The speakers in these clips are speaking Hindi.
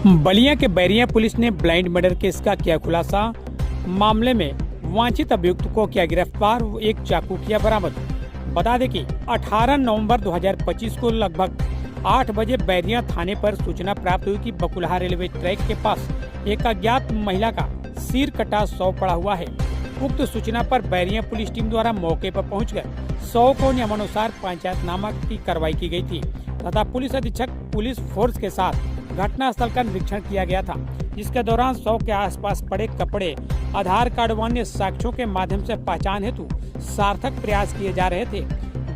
बलिया के बैरिया पुलिस ने ब्लाइंड मर्डर केस का किया खुलासा। मामले में वांछित अभियुक्त को किया गिरफ्तार, एक चाकू किया बरामद। बता दें कि 18 नवंबर 2025 को लगभग 8 बजे बैरिया थाने पर सूचना प्राप्त हुई कि बकुलहा रेलवे ट्रैक के पास एक अज्ञात महिला का सिर कटा शव पड़ा हुआ है। उक्त सूचना पर बैरिया पुलिस टीम द्वारा मौके पर पहुंचकर शव को नियमानुसार पंचायतनामा की कार्रवाई की गई थी तथा पुलिस अधीक्षक पुलिस फोर्स के साथ घटनास्थल का निरीक्षण किया गया था, जिसके दौरान शव के आसपास पड़े कपड़े, आधार कार्ड व अन्य साक्ष्यों के माध्यम से पहचान हेतु सार्थक प्रयास किए जा रहे थे।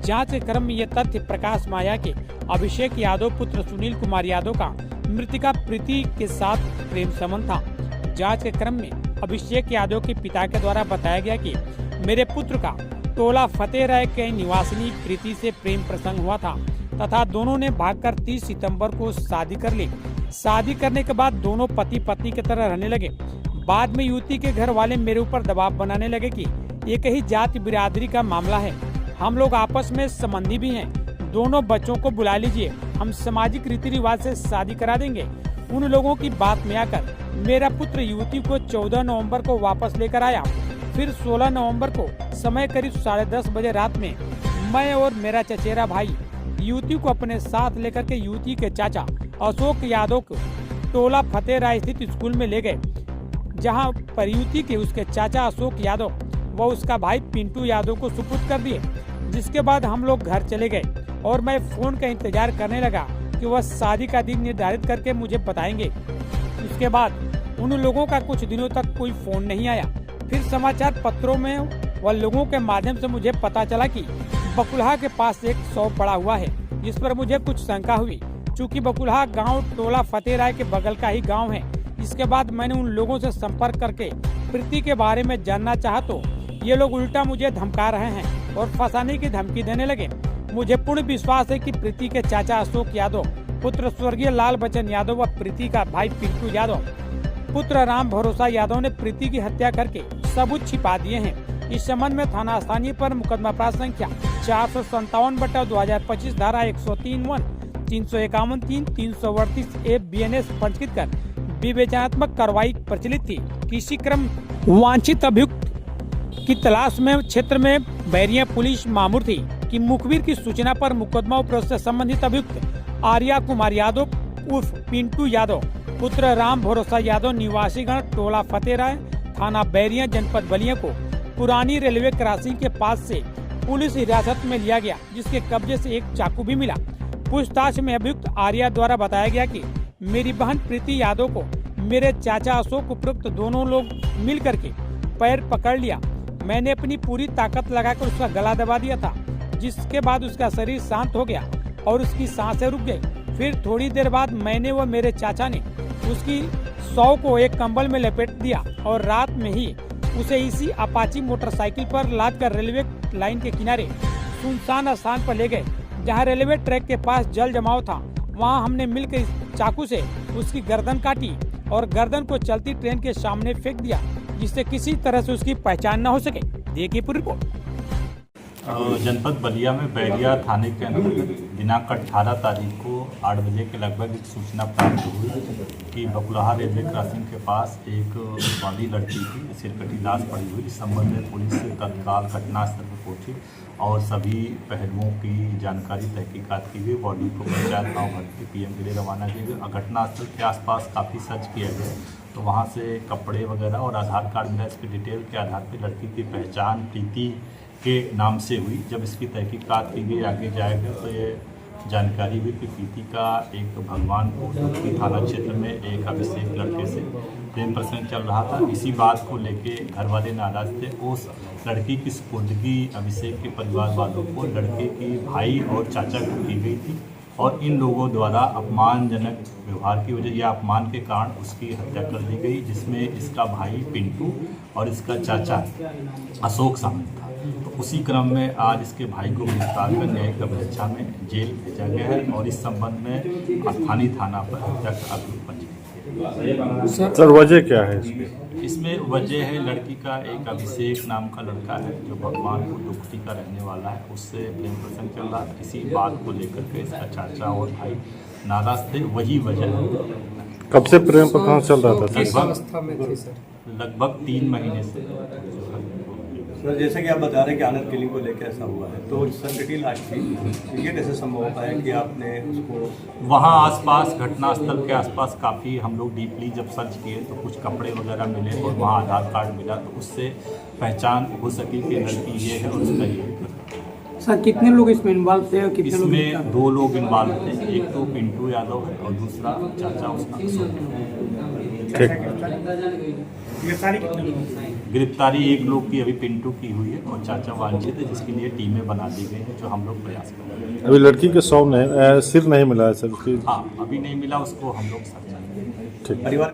जांच के क्रम में ये तथ्य प्रकाश में आया कि अभिषेक यादव पुत्र सुनील कुमार यादव का मृतिका प्रीति के साथ प्रेम संबंध था। जांच के क्रम में अभिषेक यादव के पिता के द्वारा बताया गया कि मेरे पुत्र का टोला फतेह राय के निवासिनी प्रीति से प्रेम प्रसंग हुआ था तथा दोनों ने भागकर 30 सितंबर को शादी कर ली। शादी करने के बाद दोनों पति पत्नी की तरह रहने लगे। बाद में युवती के घर वाले मेरे ऊपर दबाव बनाने लगे कि एक ही जाति बिरादरी का मामला है, हम लोग आपस में संबंधी भी हैं, दोनों बच्चों को बुला लीजिए, हम सामाजिक रीति रिवाज से शादी करा देंगे। उन लोगों की बात में आकर मेरा पुत्र युवती को 14 नवंबर को वापस लेकर आया। फिर 16 नवंबर को समय करीब 10:30 बजे रात में मैं और मेरा चचेरा भाई युवती को अपने साथ लेकर के युवती के चाचा अशोक यादव को टोला फतेह राय स्थित स्कूल में ले गए, जहां पर युवती के उसके चाचा अशोक यादव व उसका भाई पिंटू यादव को सुपुर्द कर दिए। जिसके बाद हम लोग घर चले गए और मैं फोन का इंतजार करने लगा कि वह शादी का दिन निर्धारित करके मुझे बताएंगे। उसके बाद उन लोगों का कुछ दिनों तक कोई फोन नहीं आया। फिर समाचार पत्रों में व लोगों के माध्यम से मुझे पता चला कि बकुलहा के पास एक शव पड़ा हुआ है, जिस पर मुझे कुछ शंका हुई। चूँकि बकुलहा गांव टोला फतेह राय के बगल का ही गांव है। इसके बाद मैंने उन लोगों से संपर्क करके प्रीति के बारे में जानना चाहा तो ये लोग उल्टा मुझे धमका रहे हैं और फंसाने की धमकी देने लगे। मुझे पूर्ण विश्वास है कि प्रीति के चाचा अशोक यादव पुत्र स्वर्गीय लाल बच्चन यादव व प्रीति का भाई पिंटू यादव पुत्र राम भरोसा यादव ने प्रीति की हत्या करके सबूत छिपा दिए हैं। इस संबंध में थाना स्थानीय पर मुकदमा प्राप्त संख्या 457/2025 धारा 103(1), 351(3), 338 ए BNS पंजीकृत कर विवेचनात्मक कार्रवाई प्रचलित थी। इसी क्रम वांछित अभियुक्त की तलाश में क्षेत्र में बैरिया पुलिस मामूर थी कि मुखबिर की सूचना पर मुकदमा उपरोक्त से संबंधित अभियुक्त आर्या कुमार यादव उर्फ पिंटू यादव पुत्र राम भरोसा यादव निवासीगण टोला फतेह राय थाना बैरिया जनपद बलिया को पुरानी रेलवे क्रॉसिंग के पास से पुलिस हिरासत में लिया गया, जिसके कब्जे से एक चाकू भी मिला। पूछताछ में अभियुक्त आर्या द्वारा बताया गया कि मेरी बहन प्रीति यादव को मेरे चाचा अशोक उपरोक्त दोनों लोग मिल करके पैर पकड़ लिया। मैंने अपनी पूरी ताकत लगाकर उसका गला दबा दिया था, जिसके बाद उसका शरीर शांत हो गया और उसकी सांसें रुक गई। फिर थोड़ी देर बाद मैंने व मेरे चाचा ने उसकी शव को एक कंबल में लपेट दिया और रात में ही उसे इसी अपाची मोटरसाइकिल पर लादकर रेलवे लाइन के किनारे सुनसान स्थान पर ले गए, जहां रेलवे ट्रैक के पास जल जमाव था। वहां हमने मिलकर चाकू से उसकी गर्दन काटी और गर्दन को चलती ट्रेन के सामने फेंक दिया, जिससे किसी तरह से उसकी पहचान न हो सके। देखिए पूरी रिपोर्ट। जनपद बलिया में बैरिया थाने के अंतर्गत दिनांक 18 तारीख को 8 बजे के लगभग एक सूचना प्राप्त हुई कि बकुलहा रेलवे क्रॉसिंग के पास एक बाली लड़की की सिरकटी लाश पड़ी हुई। इस संबंध में पुलिस तत्काल घटनास्थल पर पहुंची और सभी पहलुओं की जानकारी तहकीकात की गई। बॉडी को पंचायत गाँव भर्ती PM के लिए रवाना किया गया। घटनास्थल के आसपास काफ़ी सर्च किया गया तो वहाँ से कपड़े वगैरह और आधार कार्ड मिला। इसके डिटेल के आधार पर लड़की की पहचान प्रीति के नाम से हुई। जब इसकी तहकीकात की गई आगे जाएगा तो ये जानकारी हुई कि प्रीति का एक भगवानपुर थाना क्षेत्र में एक अभिषेक लड़के से प्रेम प्रसंग चल रहा था। इसी बात को लेके घर वाले नाराज थे। उस लड़की की सुपुर्दगी अभिषेक के परिवार वालों को लड़के की भाई और चाचा को की गई थी और इन लोगों द्वारा अपमानजनक व्यवहार की वजह या अपमान के कारण उसकी हत्या कर दी गई, जिसमें इसका भाई पिंटू और इसका चाचा अशोक शामिल था। तो उसी क्रम में आज इसके भाई को गिरफ्तार कर न्यायिक अभिरक्षा में जेल भेजा गया है और इस संबंध में स्थानीय थाना पर हत्या का अभियोग पंजीकृत। सर वजह क्या है इसमें वजह है लड़की का एक अभिषेक नाम का लड़का है जो भगवानपुर दुखती का रहने वाला है, उससे प्रेम प्रसंग चल रहा। इसी बात को लेकर के इसका चाचा और भाई नाराज थे, वही वजह है। कब से प्रेम प्रकरण चल रहा था? किस अवस्था में थी सर? लगभग 3 महीने से। सर जैसे कि आप बता रहे हैं कि आनंद किलिंग को लेकर ऐसा हुआ है, तो सर डिटेल आज थी, ये कैसे संभव होता है कि आपने उसको वहाँ आसपास घटनास्थल के आसपास काफ़ी हम लोग डीपली जब सर्च किए तो कुछ कपड़े वगैरह मिले और वहाँ आधार कार्ड मिला, तो उससे पहचान हो सकी कि लड़की ये है और उसका ये है। सर कितने लोग इसमें इन्वॉल्व थे और कितने लोग इसमें 2 लोग इन्वॉल्व थे, एक तो पिंटू यादव है और दूसरा चाचा उसका गिरफ्तारी 1 लोग की अभी पिंटू की हुई है और चाचा वांछित है, जिसके लिए टीमें बना दी गई हैं जो हम लोग प्रयास कर रहे हैं। अभी लड़की के सिर नहीं मिला है सर उसकी? हाँ, अभी नहीं मिला, उसको हम लोग सर्च करेंगे। ठीक। परिवार